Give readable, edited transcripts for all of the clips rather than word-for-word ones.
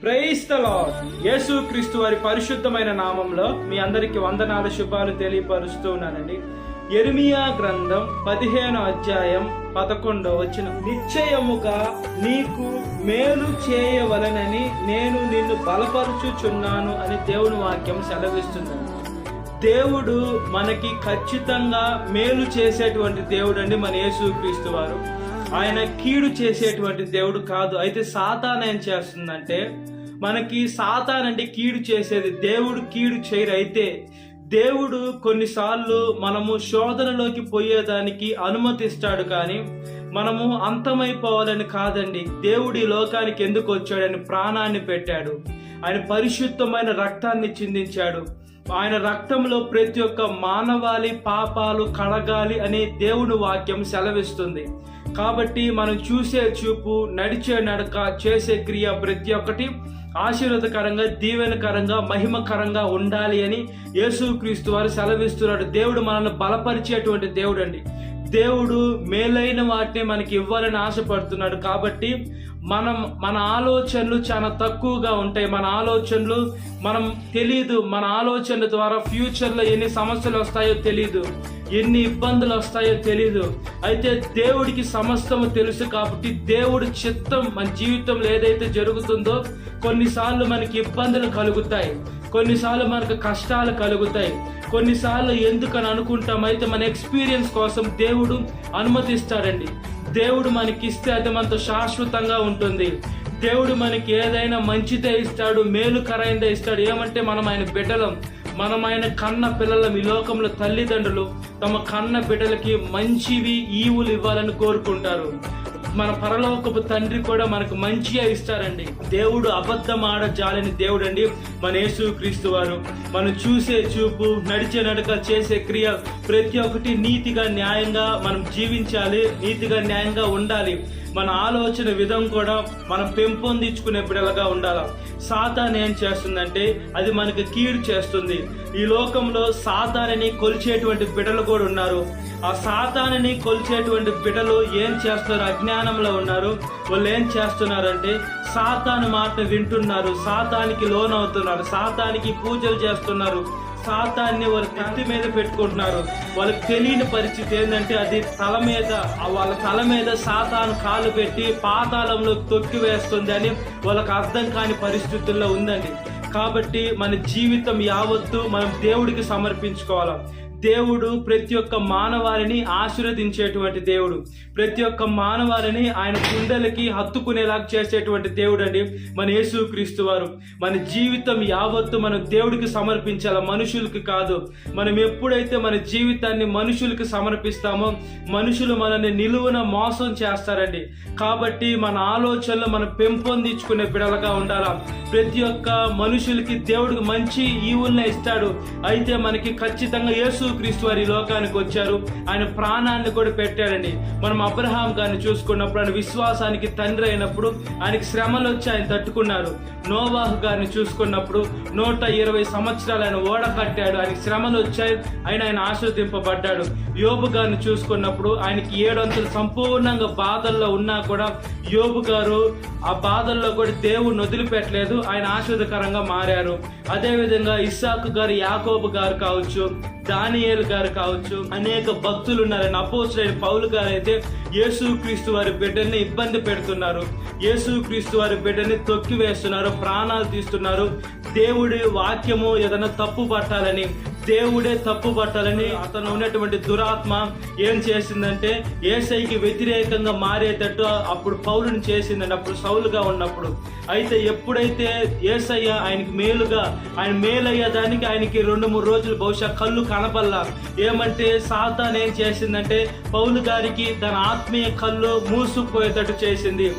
Praise the lord. యేసుక్రీస్తు వారి పరిశుద్ధమైన నామంలో మీ అందరికి వందనాలు శుభాలు తెలియపరుస్తూ ఉన్నానండి. యెరెమీయా గ్రంథం 15వ అధ్యాయం 11వ వచనం, నిశ్చయముగా నీకు మేలు చేయవలనని నేను నిన్ను బలపరుచుచున్నాను అని దేవుని వాక్యం సెలవిస్తున్నాను. దేవుడు మనకి ఖచ్చితంగా మేలు చేసేటువంటి దేవుడు అండి మన యేసుక్రీస్తు వారు. ఆయన కీడు చేసేటువంటి దేవుడు కాదు. అయితే సాతాను ఏం చేస్తుందంటే, మనకి సాతాను అంటే కీడు చేసేది, దేవుడు కీడు చేయరు. అయితే దేవుడు కొన్నిసార్లు మనము శోధనలోకి పోయేదానికి అనుమతిస్తాడు, కానీ మనము అంతమైపోవాలని కాదండి. దేవుడు ఈ లోకానికి ఎందుకు వచ్చాడని ప్రాణాన్ని పెట్టాడు. ఆయన పరిశుద్ధమైన రక్తాన్ని చిందించాడు. ఆయన రక్తంలో ప్రతి ఒక్క మానవాళి పాపాలు కడగాలి అని దేవుని వాక్యం సెలవిస్తుంది. కాబట్టి మనం చూసే చూపు, నడిచే నడక, చేసే క్రియ ప్రతి ఒక్కటి ఆశీర్వాదకరంగా, దీవెనకరంగా, మహిమకరంగా ఉండాలి అని యేసుక్రీస్తు వారు సెలవిస్తున్నాడు. దేవుడు మనల్ని బలపరిచేటువంటి దేవుడు అండి. దేవుడు మేలైన వాటిని మనకి ఇవ్వాలని ఆశపడుతున్నాడు. కాబట్టి మన ఆలోచనలు చాలా తక్కువగా ఉంటాయి. మన ఆలోచనలు మనం తెలియదు. మన ఆలోచనల ద్వారా ఫ్యూచర్లో ఎన్ని సమస్యలు వస్తాయో తెలియదు, ఎన్ని ఇబ్బందులు వస్తాయో తెలియదు. అయితే దేవుడికి సమస్తము తెలుసు. కాబట్టి దేవుడి చిత్తం మన జీవితంలో ఏదైతే జరుగుతుందో, కొన్నిసార్లు మనకి ఇబ్బందులు కలుగుతాయి, కొన్నిసార్లు మనకు కష్టాలు కలుగుతాయి, కొన్నిసార్లు ఎందుకని అనుకుంటాం. అయితే మన ఎక్స్పీరియన్స్ కోసం దేవుడు అనుమతిస్తాడండి. దేవుడు మనకిస్తే అది మనతో శాశ్వతంగా ఉంటుంది. దేవుడు మనకి ఏదైనా మంచిదే ఇస్తాడు, మేలుకరైందే ఇస్తాడు. ఏమంటే మనం ఆయన బిడ్డలం, మనం ఆయన కన్న పిల్లలం. ఈ లోకంలో తల్లిదండ్రులు తమ కన్న బిడ్డలకి మంచివి, ఈవులు ఇవ్వాలని కోరుకుంటారు. మన పరలోకపు తండ్రి కూడా మనకు మంచిగా ఇస్తారండి. దేవుడు అబద్ధం ఆడజాలని దేవుడు అండి మన యేసుక్రీస్తు వారు. మనం చూసే చూపు, నడిచే నడక, చేసే క్రియ ప్రతి ఒక్కటి నీతిగా న్యాయంగా మనం జీవించాలి, నీతిగా న్యాయంగా ఉండాలి. మన ఆలోచన విధం కూడా మనం పెంపొందించుకునే బిడ్డలుగా ఉండాలి. సాతాను ఏం చేస్తుందంటే అది మనకి కీడు చేస్తుంది. ఈ లోకంలో సాతానుని కొలిచేటువంటి బిడ్డలు కూడా ఉన్నారు. ఆ సాతానుని కొలిచేటువంటి బిడ్డలు ఏం చేస్తారు? అజ్ఞానంలో ఉన్నారు. వాళ్ళు ఏం చేస్తున్నారంటే సాతాను మాట వింటున్నారు, సాతానికి లోనవుతున్నారు, సాతానికి పూజలు చేస్తున్నారు, సాతాన్ని వాళ్ళ కత్తి మీద పెట్టుకుంటున్నారు. వాళ్ళకి తెలియని పరిస్థితి ఏంటంటే అది వాళ్ళ తల మీద సాతాను కాలు పెట్టి పాతాళంలోకి తొక్కి వేస్తుంది అని వాళ్ళకి అర్థం కాని పరిస్థితుల్లో ఉందండి. కాబట్టి మన జీవితం యావత్తు మనం దేవుడికి సమర్పించుకోవాలి. దేవుడు ప్రతి ఒక్క మానవాళిని ఆశీర్వదించేటువంటి దేవుడు. ప్రతి ఒక్క మానవాళిని ఆయన గుండెలకి హత్తుకునేలాగా చేసేటువంటి దేవుడు అండి మన యేసుక్రీస్తు వారు. మన జీవితం యావత్తు మనం దేవుడికి సమర్పించాలి, మనుషులకి కాదు. మనం ఎప్పుడైతే మన జీవితాన్ని మనుషులకి సమర్పిస్తామో మనుషులు మనల్ని నిలువున మోసం చేస్తారండి. కాబట్టి మన ఆలోచనలు మనం పెంపొందించుకునే బిడలుగా ఉండాలా. ప్రతి ఒక్క మనుషులకి దేవుడికి మంచి ఈవుల్ని ఇస్తాడు. అయితే మనకి ఖచ్చితంగా యేసుక్రీస్తు వారి లోకానికి వచ్చారు, ఆయన ప్రాణాన్ని కూడా పెట్టాడండి. మనం అబ్రహాం గారిని చూసుకున్నప్పుడు ఆయన విశ్వాసానికి తండ్రి అయినప్పుడు ఆయనకి శ్రమలు వచ్చి ఆయన తట్టుకున్నారు. నోవాహు గారిని చూసుకున్నప్పుడు 120 సంవత్సరాలు ఆయన ఓడ కట్టాడు, ఆయనకి శ్రమలు వచ్చాయి, ఆయన ఆశీర్వదింపబడ్డాడు. యోబు గారిని చూసుకున్నప్పుడు ఆయనకి 7 అంతలు సంపూర్ణంగా బాధల్లో ఉన్నా కూడా యోబు గారు ఆ బాధల్లో కూడా దేవుడిని వదిలిపెట్టలేదు, ఆయన ఆశీర్వదకరంగా మారారు. అదేవిధంగా ఇస్సాకు గారు, యాకోబు గారు కావచ్చు, దానియేలు గారు కావచ్చు, అనేక భక్తులు ఉన్నారని. అపోస్తలుడైన పౌలు గారు అయితే యేసుక్రీస్తు వారి బిడ్డల్ని ఇబ్బంది పెడుతున్నారు, యేసుక్రీస్తు వారి బిడ్డల్ని తొక్కి వేస్తున్నారు, ప్రాణాలు తీస్తున్నారు. దేవుడి వాక్యము ఏదైనా తప్పు పట్టాలని, దేవుడే తప్పు పట్టాలని అతను ఉన్నటువంటి దురాత్మ ఏం చేసిందంటే యేసయ్యకి వ్యతిరేకంగా మారేటట్టు అప్పుడు పౌలుని చేసిందండి, అప్పుడు సౌలుగా ఉన్నప్పుడు. అయితే ఎప్పుడైతే యేసయ్య ఆయనకి మేలుగా, ఆయన మేలయ్యేదానికి ఆయనకి 2-3 రోజులు బహుశా కళ్ళు కనపల్లా. ఏమంటే సాతాను ఏం చేసిందంటే పౌలు గారికి తన ఆత్మీయ కళ్ళు మూసుకుపోయేటట్టు చేసింది.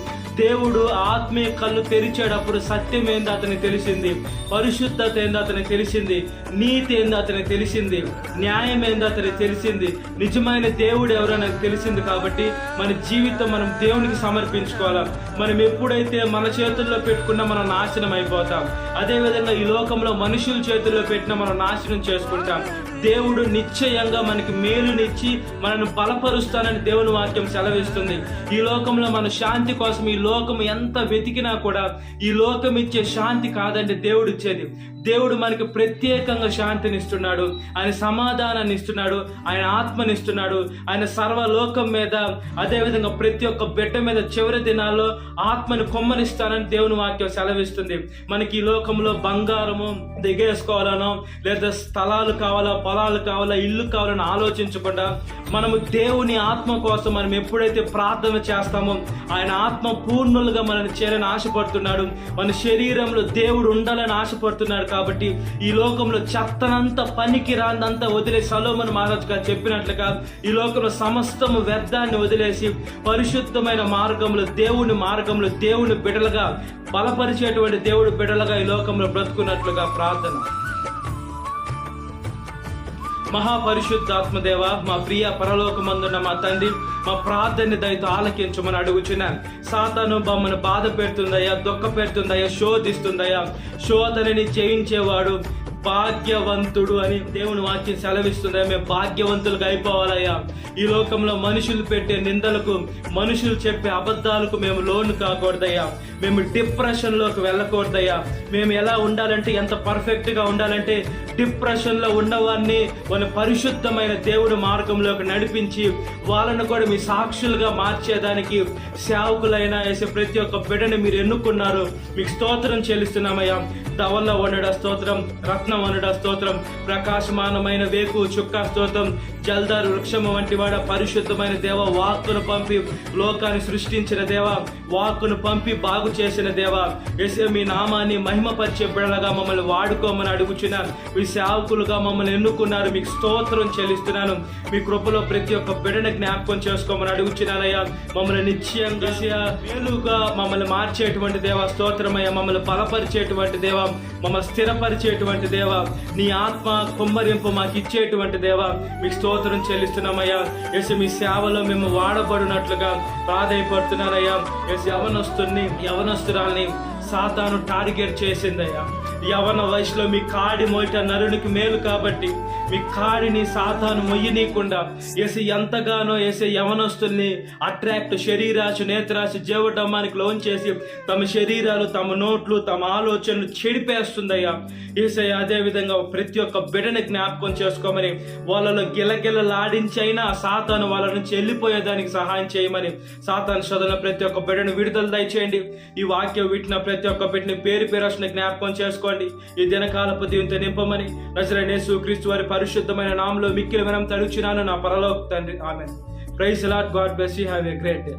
దేవుడు ఆత్మీయ కళ్ళు తెరిచేటప్పుడు సత్యం ఏందో అతనికి తెలిసింది, పరిశుద్ధత ఏందో అతనికి తెలిసింది, నీతి ఏందో అతనికి తెలిసింది, న్యాయం ఏందో అతనికి తెలిసింది, నిజమైన దేవుడు ఎవరో నాకు తెలిసింది. కాబట్టి మన జీవితం మనం దేవునికి సమర్పించుకోవాలి. మనం ఎప్పుడైతే మన చేతుల్లో పెట్టుకున్నా మనం నాశనం అయిపోతాం. అదేవిధంగా ఈ లోకంలో మనుషుల చేతుల్లో పెట్టినా మనం నాశనం చేసుకుంటాం. దేవుడు నిశ్చయంగా మనకి మేలునిచ్చి మనల్ని బలపరుస్తానని దేవుని వాక్యం సెలవిస్తుంది. ఈ లోకంలో మన శాంతి కోసం ఈ లోకం ఎంత వెతికినా కూడా ఈ లోకం ఇచ్చే శాంతి కాదండి దేవుడు ఇచ్చేది. దేవుడు మనకి ప్రత్యేకంగా శాంతిని ఇస్తున్నాడు, ఆయన సమాధానాన్ని ఇస్తున్నాడు, ఆయన ఆత్మనిస్తున్నాడు. ఆయన సర్వలోకం మీద, అదేవిధంగా ప్రతి ఒక్క బిడ్డ మీద చివరి దినాల్లో ఆత్మని కొమ్మరిస్తానని దేవుని వాక్యం సెలవిస్తుంది. మనకి ఈ లోకంలో బంగారము దిగేసుకోవాలనో, లేదా స్థలాలు కావాలా, పొలాలు కావాలా, ఇల్లు కావాలని ఆలోచించకుండా మనము దేవుని ఆత్మ కోసం మనం ఎప్పుడైతే ప్రార్థన చేస్తామో ఆయన ఆత్మ పూర్ణులుగా మనల్ని చేరని ఆశపడుతున్నాడు. మన శరీరంలో దేవుడు ఉండాలని ఆశపడుతున్నాడు. కాబట్టి ఈ లోకంలో చెత్తనంతా, పనికి రాందంతా వదిలేసి, సొలొమోను మహారాజు గారు చెప్పినట్లుగా ఈ లోకంలో సమస్తము వ్యర్థాన్ని వదిలేసి పరిశుద్ధమైన మార్గంలో, దేవుని మార్గంలో, దేవుని బిడ్డలుగా, బలపరిచేటువంటి దేవుడి బిడ్డలుగా ఈ లోకంలో బ్రతుకున్నట్లుగా ప్రార్థన. మహాపరిశుద్ధాత్మదేవ, మా ప్రియ పరలోకమందున్న మా తండ్రి, మా ప్రార్థన దయతో ఆలకించమని అడుగుచున్నాను. సాతాను మమ్మల్ని బాధ పెడుతుందయ్యా, దుఃఖ పెడుతుందయ్యా, శోధిస్తుందయ్యా. శోధనని జయించేవాడు భాగ్యవంతుడు అని దేవుని వాక్యం సెలవిస్తుందా. మేము భాగ్యవంతులుగా అయిపోవాలయ్యా. ఈ లోకంలో మనుషులు పెట్టే నిందలకు, మనుషులు చెప్పే అబద్ధాలకు మేము లోను కాకూడదయ్యా. మేము డిప్రెషన్లోకి వెళ్ళకూడదయ్యా. మేము ఎలా ఉండాలంటే, ఎంత పర్ఫెక్ట్గా ఉండాలంటే, డిప్రెషన్లో ఉన్నవారిని మన పరిశుద్ధమైన దేవుడి మార్గంలోకి నడిపించి వాళ్ళను కూడా మీ సాక్షులుగా మార్చేదానికి సేవకులైన వేసే ప్రతి ఒక్క బిడ్డని మీరు ఎన్నుకున్నారు. మీకు స్తోత్రం చెల్లిస్తున్నామయ్యా. ధవల్లో ఉండడా స్తోత్రం, రత్నం ఉండడా స్తోత్రం, ప్రకాశమానమైన వేకు చుక్క స్తోత్రం, జల్దారు వృక్షము వంటి వాడ పరిశుద్ధమైన దేవ, వాక్కును పంపి లోకాన్ని సృష్టించిన దేవ, వాక్కును పంపి బాగు చేసిన దేవ, యేసయ్య మీ నామాన్ని మహిమపరిచే బిడ్డలుగా మమ్మల్ని వాడుకోమని అడుగుచున్నాను. మీ సేవకులుగా మమ్మల్ని ఎన్నుకున్నారు. మీకు స్తోత్రం చెల్లిస్తున్నాను. మీ కృపలో ప్రతి ఒక్క బిడ్డని జ్ఞాపకం చేసుకోమని అడుగుచున్నానయ్యా. మమ్మల్ని నిశ్చయంగా మేలుగా మమ్మల్ని మార్చేటువంటి దేవ స్తోత్రమయ్యా. మమ్మల్ని బలపరిచేటువంటి దేవ, మమ్మల్ని స్థిరపరిచేటువంటి దేవ, నీ ఆత్మ కుమ్మరింపు మాకు ఇచ్చేటువంటి దేవ, మీకు స్తోత్రం చెల్లిస్తున్నామయ్యా. యేసు మీ సేవలో మేము వాడబడినట్లుగా ప్రాధేయపడుతున్నానయ్యా. యేసు యవనస్తురాల్ని సాతాను టార్గెట్ చేసిందయ్యా. యవన వయసులో మీ కాడి మోయట నరునికి మేలు కాబట్టి మీ కాడిని సాతాను మొయ్యనీయకుండా యేసు ఎంతగానో యవనస్తుల్ని అట్రాక్ట్, శరీరాశ, నేత్రాశ, జీవడమ్మానికి లోన్ చేసి తమ శరీరాలు, తమ నోట్లు, తమ ఆలోచనలు చెడిపేస్తుందయ్యా. యేసయ్య అదే విధంగా ప్రతి ఒక్క బిడ్డని జ్ఞాపకం చేసుకోమని, వాళ్ళలో గిలగిలలాడించైనా సాతాను వాళ్ళ నుంచి వెళ్ళిపోయేదానికి సహాయం చేయమని, సాతాను శోధన ప్రతి ఒక్క బిడ్డను విడుదల దయచేయండి. ఈ వాక్యం వింటున్న ప్రతి ఒక్క బిడ్డని పేరు పేరున జ్ఞాపకం చేసుకోండి. ఈ దినకాలపు దీవెనతో నింపమని నజరేయుడైన యేసుక్రీస్తు వారి పరిశుద్ధమైన నామములో మిక్కిలి వినయం అడుగుచున్నాను నా పరలోక తండ్రి. ఆమేన్. Praise the Lord. God bless you. Have a great day.